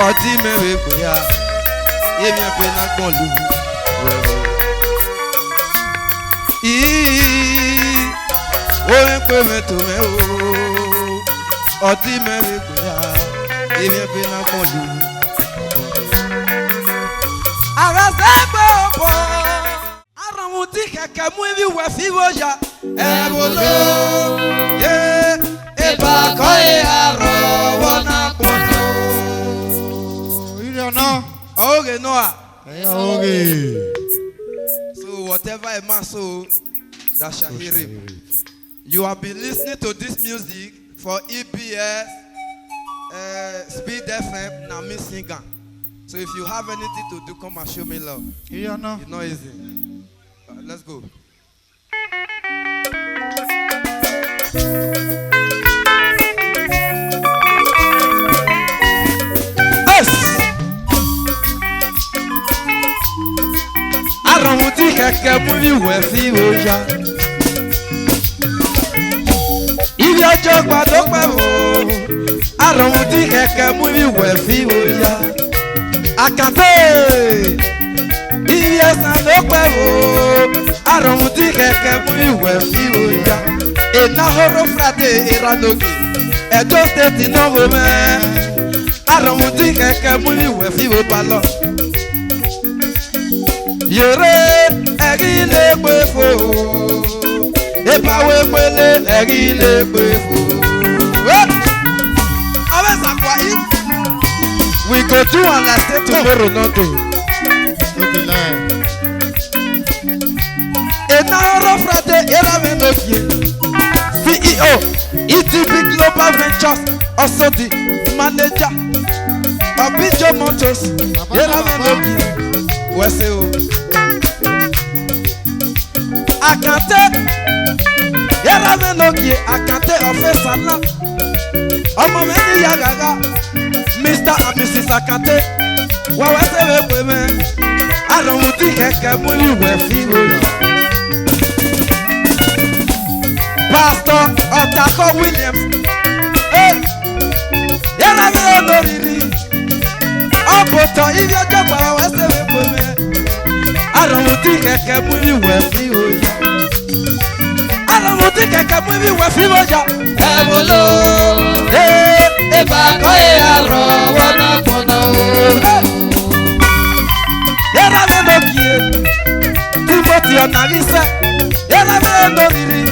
Odi mewe boya. Yemi pe na gbon lu. Owen pe me to me o. Odi mewe boya. Yemi pe na gbon lu. Ara se gbe opo. Ara mu ti keke mu bi we fi woja. Ebolo. Yeah. Eba ko e aro wona kono. You know? Okay, Noah. Okay. So whatever a man sow, that shall he reap. You have been listening to this music for EBS, Speed FM, now me singer. So if you have anything to do, come and show me love. You know? It's not easy. Let's go. Aromuti keke muli wefi oja. Ibi ojo gbado pe o. Aromuti keke muli wefi oja. Akate. Ibi esan do pe o. Aromuti keke muli wefi oja. Ena horo frate iranogi. Edo state no go me. Aromuti keke muli wefi obalo. Yere egile gbefo epawe pele egile gbefo. We go do and I say tomorrow nothing. Don't be lying. Enaro frate eramenokie CEO ETB Global Ventures, also the manager of Bijo Motors eramenokie. Wese o Akante eramenokie Akante ofesana ọmọ meni yagaga Mr. and Mrs. Akante wa wese we pe me aromuti keke muli we fi o. Pastor Otako Williams eramenorie Oboto ibi ojo pa wese we pe me aromuti keke muli we fi o. Aromuti keke muli we fi oja. Ebolo eba ko e aro wona kono. Eramenokie Timothy Onalisa eramenorie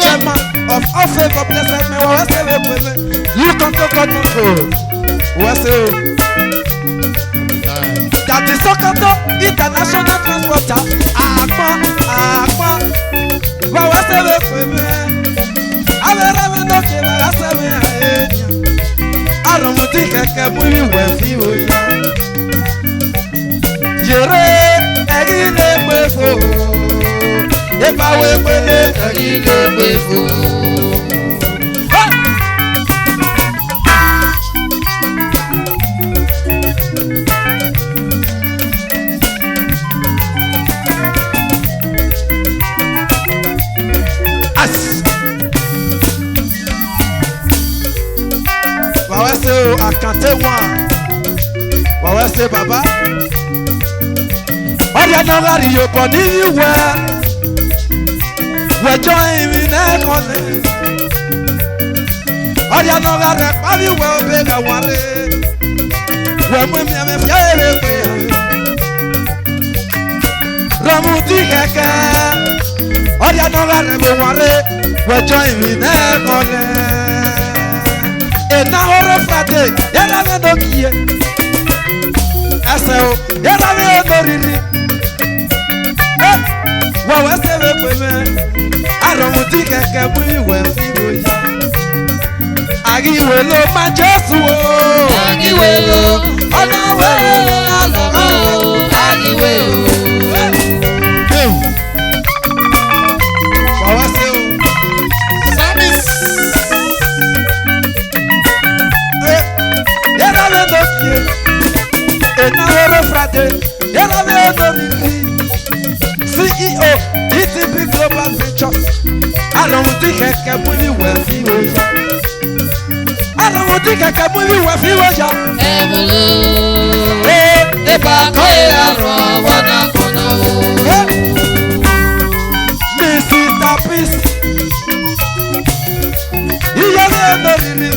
Chairman of All Favor Blessed me wa wese we pe me. You come to God no go. Wese o that is Sokoto International Transporter. Akpa. Wa wase we pe me. Avera me no ke wa wase me aenya. Aromuti keke muli we fi o ya. Yere egile gbefo. Eba we pele egile gbefo. Akante one. Wawe se baba. Oya no gari yo body we. We join me na kole. Oya no gari pari we obega wale. We mu mi ame fiere pe. Ramuti keke. Oya no gari be wale. We join me na kole. Na horo frate yara me no kie aseo yara me no riri wa wese we pe me aromuti keke mu iwe fi oya agiwe lo ma Jesu o agiwe lo ona we lo agiwe o wa wese o samis Enaworo frate, eramenorie CEO, ETB Global Ventures. Aromuti keke muli we fi oya. Aromuti keke muli múlí wẹ̀ fi wọ́jà. Ẹ̀bùlú. Ìbá kọ́ ìyàrá wọn náà kọ́nà o. Mr. Peace. Iyẹ́lẹ́ ẹ̀dọ́ rírì.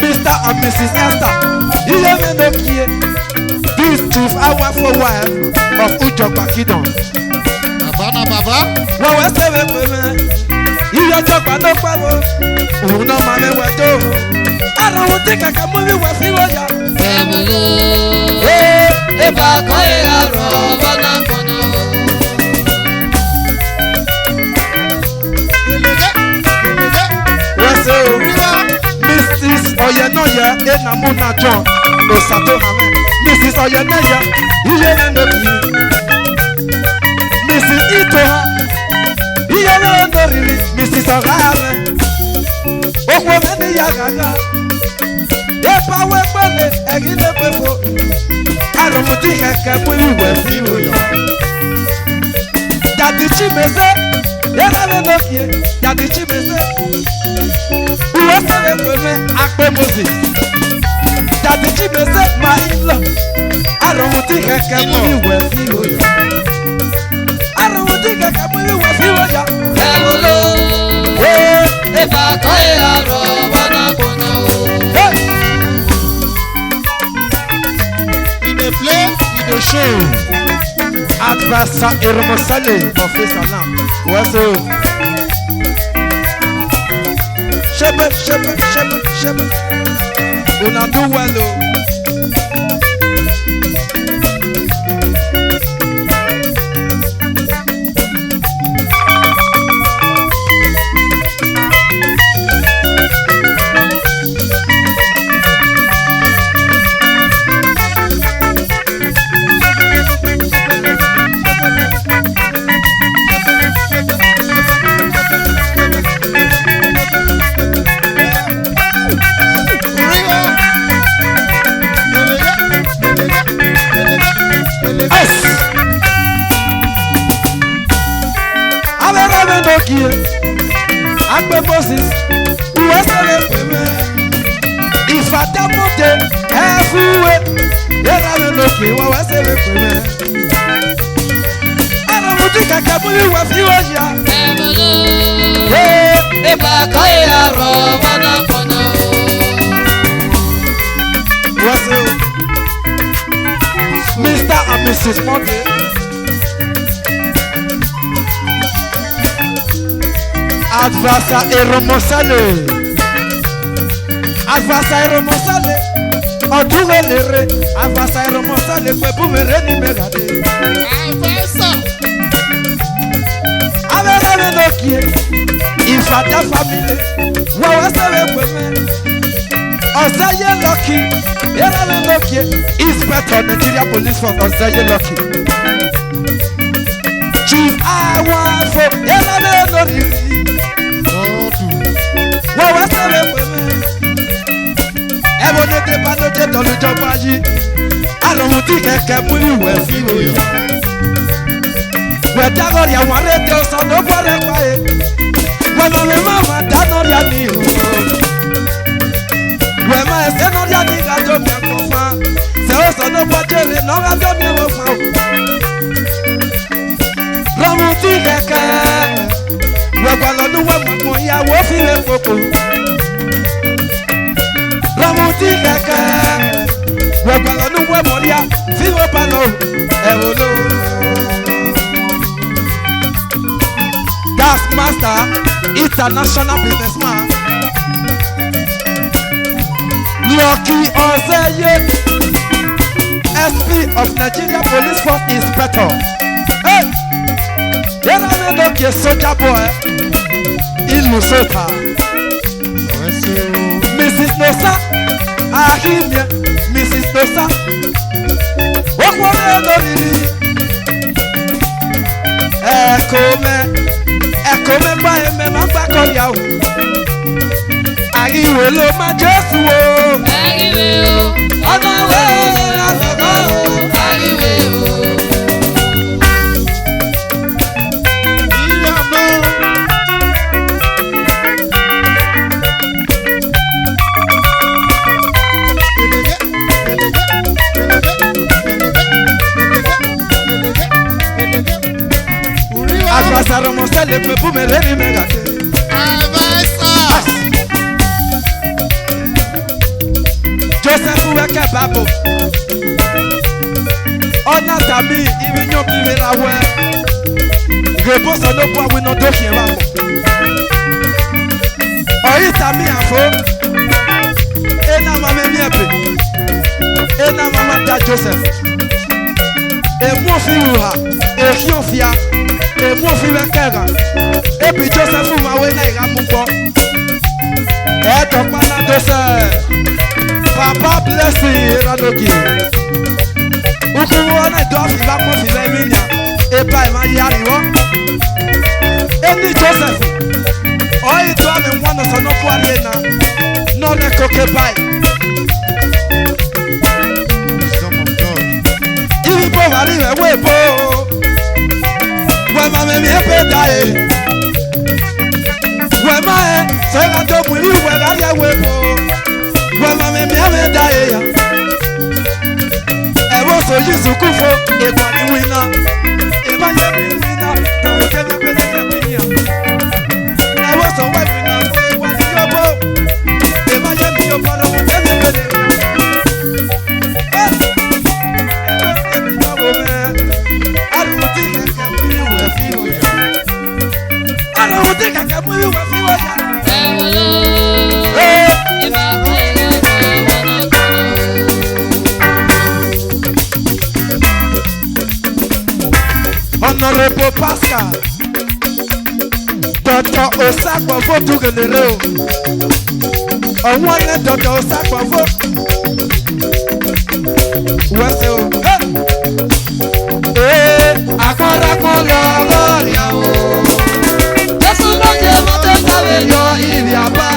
Mr. and Mrs. Esther. Iyẹ́lẹ́ ẹ̀dọ́ kíyè. This chief awafo wife of Ujogba Kingdom. Baba na baba. Wọ́n wẹ́ sẹ́wẹ́ pé mẹ́. Iye ọjọ́gba ló pẹ́ wo. Òun náà máa mẹ́wẹ́ tó. Àrùn ohun tí kẹ̀kẹ́ mú mi wẹ̀ fi wọ́jà. Ẹ̀bùlú. Ìbá kọ́ ìyàrá wọn náà kọ́nà o. Wọ́n ṣe o. Mrs. Oyenoye Enamuna John Osato Hamẹ́. Mrs. Oyenoye Iyenendoki. Mrs. Itoha Iyenendoriri. Mrs. Ọ̀gáyàmẹ́. Okwo mẹ́ni yàgàgà. Epa wẹ́pẹ́lẹ̀ ẹ̀yìn lè pé fo. Àrùnmùtí kẹ̀kẹ́ mú ìwẹ̀ fi wòyọ̀. Dàdí Chimeze Iyenendoki. Dàdí Chimeze. Uwe sẹ́lẹ̀ pẹ̀lẹ́ Akpé Moses. Dàdí Chimeze máa ń lọ. Àrùnmùtí kẹ̀kẹ́ mú ìwẹ̀ fi wòyọ̀. Àrùnmùtí kẹ̀kẹ́ mú ìwẹ̀ fi wòyọ̀. Ẹ̀bùlú. Ìbá kọ́ ìyàrá wọn náà kọ́nà o. In the play, in the show. Advasa Irmosale of Isalam. What's up? Shebe. Una do well, oh. Akpé Moses, uwe sere peme. Ifadamote efuwe, yerawe noki uwe sere peme. Àrùnmùtí kẹ̀kẹ́ mú ìwẹ̀ fi wọ́jà. Ẹ̀bùlú. Ìbá kọ́ ìyàrá wọn náà kọ́nà o. What's up? Mr. and Mrs. Monday. Advasa Eromosale. Advasa Eromosale. Ọdúnwẹ̀lẹ̀rẹ̀. Advasa Eromosale pẹ̀bùmẹ̀rẹ̀ ní mẹ́gàdé. Àfẹ́sà. Abẹ́rẹ́ lókè. Ìfàdá family. Wọ́n wá sẹ́wẹ̀ pẹ̀mẹ́. Ọ̀sẹ̀yẹ lọ́kì. Yẹ́rẹ́ lókè. Inspector Nigeria Police Force Ọ̀sẹ̀yẹ lọ́kì. Chief Awafo. Yẹ́rẹ́ lórí. Wọ́n wá sẹ́wẹ̀ pẹ̀mẹ́. Ẹ̀wọ̀n ní ti bá lóde tọ́lújọ́gbá yìí. Àrùnmùtí kẹ̀kẹ́ mú ìwẹ̀ fi wòyọ̀. Wẹ̀dágọ̀rì àwọn arédè ọ̀sán ló gbọ́dọ̀ páyé. Wẹ̀mọ̀ mi máa ma dáná rí àmì ìhòòhò. Wẹ̀mọ̀ ẹ̀sẹ̀ náà rí àmì ìdájọ́ mi ẹ̀kọ́ fa. Sẹ́wọ́sọ̀ ló bọ́ jèrè náà rájọ́ mi ẹ̀wọ̀ fa o. Rọ̀mùtí kẹ̀kẹ́. Wẹ̀gbà lọ́dún wẹ̀mọ̀ mọ̀ ìyàwó fi lè fòkò. Rọ̀mùtí kẹ̀kẹ́. Wẹ̀gbà lọ́dún wẹ̀mọ̀ rí à fi wọ́n bá lọ ẹ̀rọ lówó. Gas master, international businessman. Lucky Ozeye, SP of Nigeria Police Force Inspector. Hey, yẹ́nà mi lókè soldier boy, ìlú sota. Mrs. Nosa, Ahimye, Mrs. Nosa. Okwo mi lórí. Ẹ̀kọ́ mẹ́gbà ẹ̀mẹ́ máa gbà kọ́ ya o. Àríwé ló máa Jésù o. Àríwé o. Ọ̀nà ìwé o. Àlọ́kọ́ o. Àríwé o. le pe pour me reni me gâter. Joseph weke babo. On a tami ivinyo bivera we. Réponse no po we no do fien babo. Oyi tami afo. Ena mama miepe. Ena mama da Joseph. E mo fi ruha. E fiofia. E mo fi wekera. E bi Joseph ma we na ira mu gbo. E to pa na Joseph. Papa blessing Iranoki. Ukumu wana do afi ba ko fi le minya. E ba ma yari wo. Eni Joseph. Oyi to ame mwana so no kwa lena. No ne koke bai. Son of God. Ibi po vari we po. We ma me mi epe dai. We ma e se la do mu ri we la ya we po. We ma me mi ame dai ya. E wo so Yesu kufo e kwa ni wina. E ba ye mi wina. Na we ke me pe se mi ya. E wo so we wina we kwa ni yo bo. E ba ye mi yo pa no we ke me pe se mi ya. Honorable Pascal, Dr. Osakwa vote genere o. Ọwọ́n lẹ Dr. Osakwa vote. Wọ́n ṣe o. Akọ́rakọ́ lọ lọ́ọ̀rì àwọ̀. Jésù lóye mọ́tò sáré yọ ìrì àbá.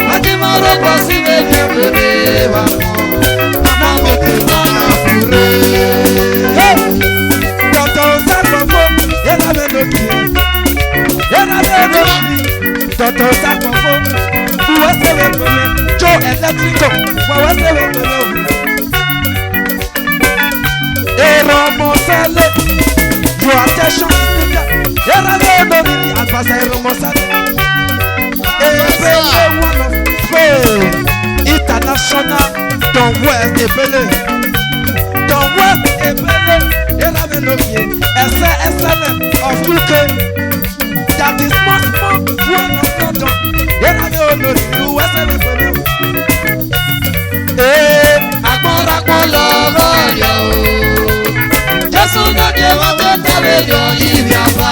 Láti máa rọ́pò sí méjì péré wà mọ́. Màmá gòkè máa yà fúre. Dr. Osakwa vote. Yẹ́nà mi lókè. Yẹ́nà mi lókè. Dr. Osakwa vote. Wọ́n ṣe wé pẹ̀lẹ́. Jó ẹlẹ́tíríkọ̀. Wọ́n ṣe wé pẹ̀lẹ́ o. Èrò ọmọ sẹ́lẹ̀. Your attention is needed. Yẹ́nà mi lókè. Àgbàsá èrò ọmọ sẹ́lẹ̀. Ebele one of Spain. International Don West Ebele. Don West Ebele. Yẹ́nà mi lókè. Ẹsẹ̀ ẹsẹ̀lẹ̀ of UK. That is small one of London. Yẹ́nà mi lókè. USA mi pẹ̀lú. Agbọ́nrakọ́ lọ lọ́ọ̀yọ̀ o. Jésù lóde wọ́n tó tẹ̀lé yọ ìrì àbá.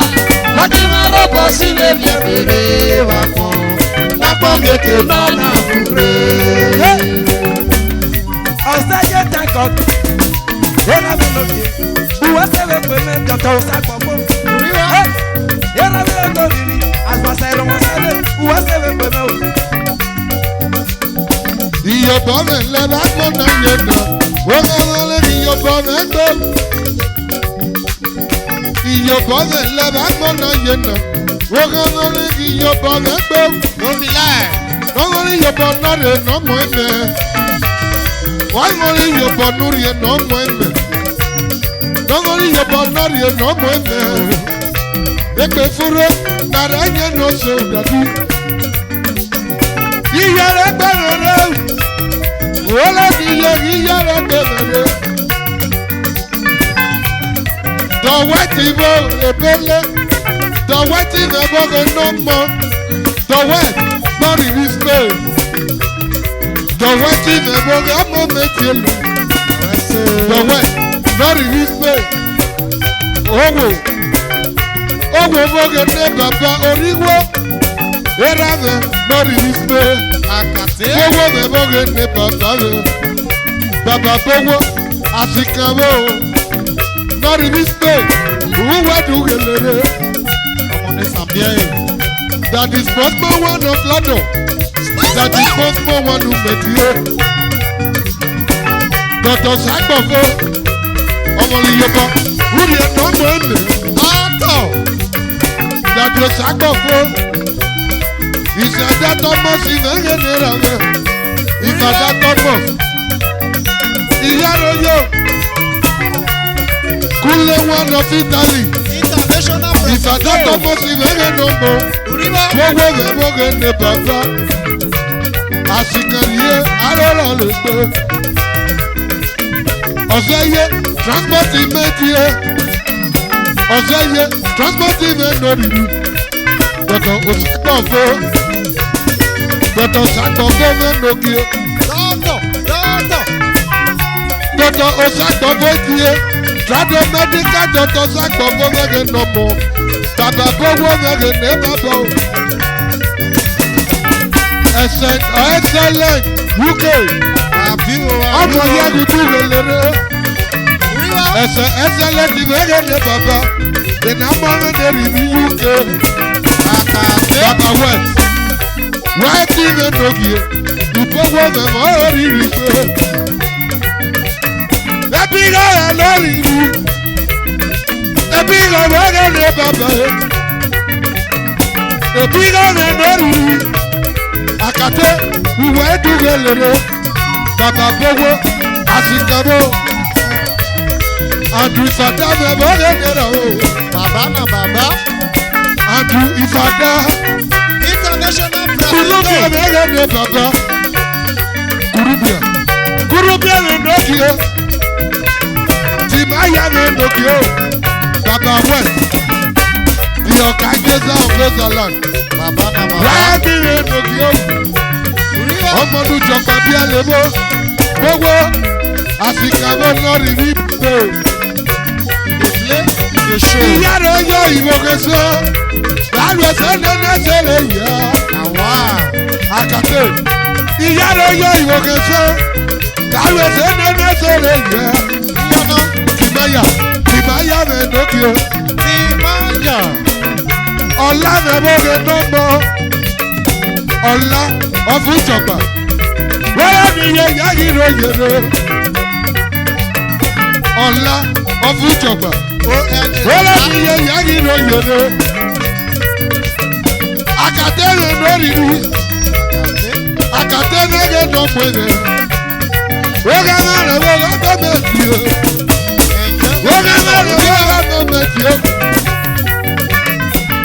Láti máa rọ́pò sílé mi èrè wà kan. Lápò gègé náà náà fúre. Ọ̀sẹ̀ yẹ tẹ́kọ̀. Yẹ́nà mi lókè. USA mi pẹ̀lú Dr. Osakwa fún. Yẹ́nà mi lókè. Àgbàsá ìrọ̀mọ̀sálẹ̀. USA mi pẹ̀lú. Ìyọ̀bọ̀ mi lẹ́bàá gbọ́dọ̀ yẹn nà. Wọ́n kọ́ lé ìyọ̀bọ̀ mi gbọ́. Ìyọ̀bọ̀ mi lẹ́bàá gbọ́dọ̀ yẹn nà. Wọ́n kọ́ lé ìyọ̀bọ̀ mi gbọ́. Lómi láì. Wọ́n kọ́ lé ìyọ̀bọ̀ náà rẹ̀ nà mọ́ ẹ̀mẹ́. Wọ́n kọ́ lé ìyọ̀bọ̀ nù rẹ̀ nà mọ́ ẹ̀mẹ́. Wọ́n kọ́ lé ìyọ̀bọ̀ náà rẹ̀ nà mọ́ ẹ̀mẹ́. Ẹgbẹ́ fúnra nàrà yẹn nà ṣe òdàdú. Iyẹ̀rẹ̀ gbẹ̀rẹ̀ rẹ̀. Wọ́lá ti yẹ iyẹ̀rẹ̀ gbẹ̀rẹ̀ rẹ̀. Dọ̀wẹ́ ti bọ̀ ebele. Dọ̀wẹ́ ti nẹ̀bọ̀ rẹ̀ nọ mọ́. Dọ̀wẹ́ lọ́rì rí Spain. Dọ̀wẹ́ ti nẹ̀bọ̀ rẹ̀ mọ́ méjì lù. Dọ̀wẹ́ lọ́rì rí Spain. Owó bọ̀gẹ̀ ní bàbá oríwó. Era rẹ̀ lọ́rì rí Spain. Owó rẹ̀ bọ̀gẹ̀ ní bàbá rẹ̀. Bàbá bọ̀wọ̀ àti kàwé o. Lọ́rì rí Spain. Wúwẹ́ dùn gèlèrè. Ọmọ ní Sàbíẹ́ yìí. That is possible one of London. That is possible one of Medie. Dr. Sagbofo. Ọmọ Yorùbá. Wúri ẹ̀ náà mọ̀ ẹ́nì. Ọ̀tọ̀. Dr. Sagbofo. Ìṣẹ̀dá Thomas ìnáyẹ̀ nira rẹ̀. Ìfàdá Thomas. Ìyá Royo. Kúnlé one of Italy. Ìfàdà tó mọ̀ sí wẹ́rẹ́ ló mọ̀. Gbogbo rẹ̀ wọ́gẹ̀ ní bàbá. Àsìkànyé arọ́rọ̀ lè gbé. Ọ̀sẹ̀ yẹ transport méjì yẹ. Ọ̀sẹ̀ yẹ transport méjì lórí mi. Gbọ̀dọ̀ òsàgbọ̀ fún. Gbọ̀dọ̀ sàgbọ̀ fún mẹ́nogì. Gbọ̀dọ̀ òsàgbọ̀ fún tiẹ̀. Trado medical doctor sàgbọ̀ fún mẹ́rin nọ̀mọ̀. Bàbá gbogbo mẹ́rin ní bàbá o. Excellent UK. Ọmọ yẹn kú lélẹ́rẹ́. Excellent mẹ́rin ní bàbá. Ìnáwó mẹ́rin ní UK. Bàbá West. West ní Nogi. Ìgbogbo mẹ́mọ́ oríire pé. Ẹbí rẹ̀ lórí mi. Ẹbí rẹ̀ mẹ́rin ní bàbá. Ẹbí rẹ̀ lórí mi. Àkàtẹ́ ìwé dùgbò lèrè. Bàbá gbogbo àsìkàbọ̀. Àdù ìfàdà mẹ́mọ́ lẹ́nẹ̀rẹ̀ o. Bàbá na bàbá. Àdù ìfàdà. International Kurubia president. mẹ́rẹ̀ ní bàbá. Kurubia ní Nogi o. Tìmáyà ní Nogi o. Bàbá West. Ìyọ̀ká Jésà of Rosaland. Bàbá na bàbá. Wáàbí ní Nogi o. Ọmọdún jọ̀gbọ́n bí àlébó. Gbogbo àsìkàbọ̀ lọ́rì ní pé. The show. Ìyá rẹ̀ yọ ìwòkèso. Láàrú ẹsẹ̀ nẹ́nẹ́ sẹ́lẹ̀ yá. Àwa. Àkàtẹ́. Ìyá rẹ̀ yọ ìwòkèso. Láàrú ẹsẹ̀ nẹ́nẹ́ sẹ́lẹ̀ yá. Yọ̀nà. Tìmáyà rẹ̀ Nogi o. Ti máa yà. Ọ̀la rẹ̀ bóge tó mọ́. Ọ̀la ọ̀fun jọ̀gbà. Wọ́n ní iye yáyí ló yẹrẹ. Ọ̀la ọ̀fun jọ̀gbà. Wọ́n ní iye yáyí ló yẹrẹ. Àkàtẹ́ rẹ̀ lórí mi. Àkàtẹ́ rẹ̀ ló pè rẹ̀. Wọ́n kẹ́ máa rẹ̀ wọ́n lọ́dọ̀ mẹ́tì o. Wọ́n kẹ́ máa rẹ̀ wọ́n lọ́dọ̀ mẹ́tì o.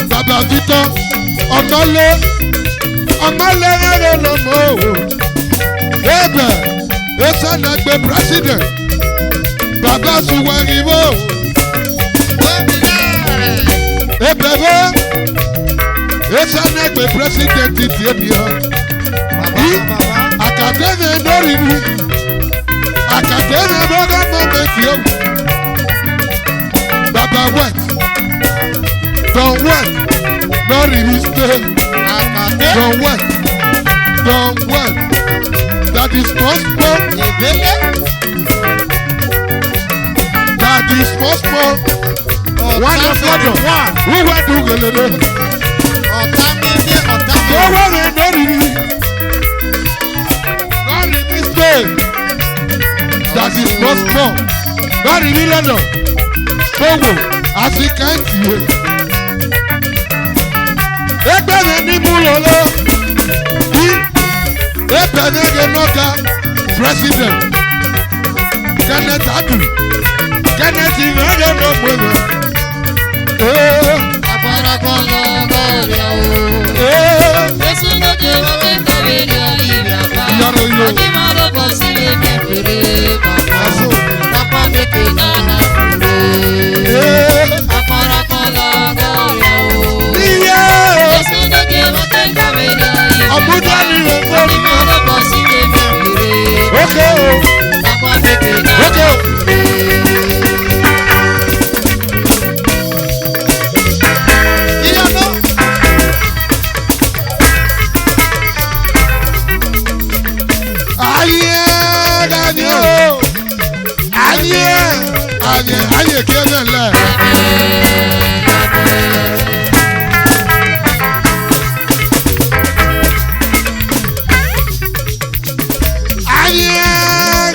Bàbá Victor ọ̀mọ́lé rẹ̀ lọ́mọ o. Ebè Esanagbe president. Bàbá Suwariwo. Ebè bẹ́ Esanagbe president ti tiẹ̀ mi hàn. Àkàtẹ́ rẹ̀ lórí mi. Àkàtẹ́ rẹ̀ lọ́dọ̀ mẹ́tì o. Bàbá West. Don West. Lórí mi stay. Àkàtẹ́. Don West. Don West. That is small. Ìbílẹ̀. That is small. One of London. Who went to Gelede? Ọ̀tá mi ní ọ̀tá mi. Go away, lórí mi. Lórí mi stay. That is small. Lórí mi London. Gbogbo Africa NTA. Ẹgbẹ́ mi ní Múlòló. Ebenege Noga president. Kenneth Adu. Kenneth Ìmọ̀lẹ́ ló pè mí. Agbára kan lọ bẹ̀rẹ̀ o. Jésù ló jẹ́ wọ́n fẹ́ kọ́wé ní ayé àbá. Yàrá yóò. Àti máa lọ bọ̀ sílé mẹ́fẹ̀rẹ̀ bàbá. Lápá mékè náà náà kúrò. Agbára kan lọ bẹ̀rẹ̀ o. Iye. Jésù ló jẹ́ wọ́n fẹ́ kọ́wé ní ayé àbá. Àbújá ni rẹ̀ gbọ́ Àti mi. máa lọ bọ̀ sílé mẹ́fẹ̀rẹ̀. Ókè o. Lápá mékè náà Ókè náà o. kúrò. Ìyọ̀nà. Ayé dání o. Ayé kéde lẹ̀. Ayé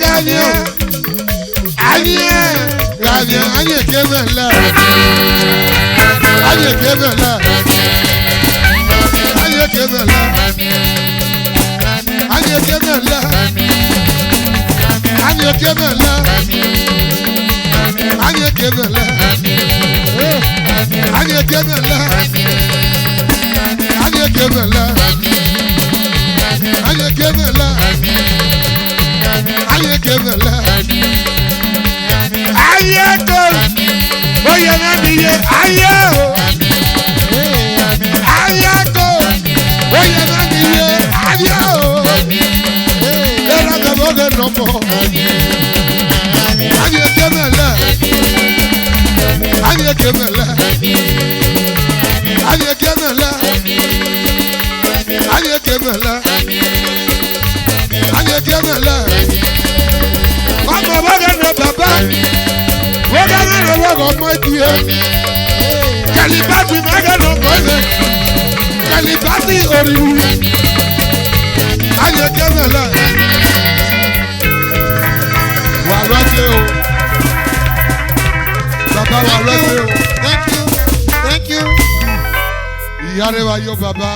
dání o. Ayé kéde lẹ̀. Ayé kéde lẹ̀. Ayé kéde lẹ̀. Ayé kéde lẹ̀. Ayé kéde lẹ̀. Ayé kéde lẹ̀. Anya kemela. Anya kemela. Anya kemela. Anya kemela. Anya ko. Oya na niye anya o. Anya ko. Oya na niye anya o. Era ka boge nomo. Anya kemela. Anya kemela. Anya kemela. Anya kemela. Anya kemela. Mama boge no baba. Boge no boge mighty. Kalibati boge no boge. Kalibati ori. Anya kemela. Wa rote o. Baba wa rote o. Thank you. Ìyá rẹ̀ wá yọ bàbá.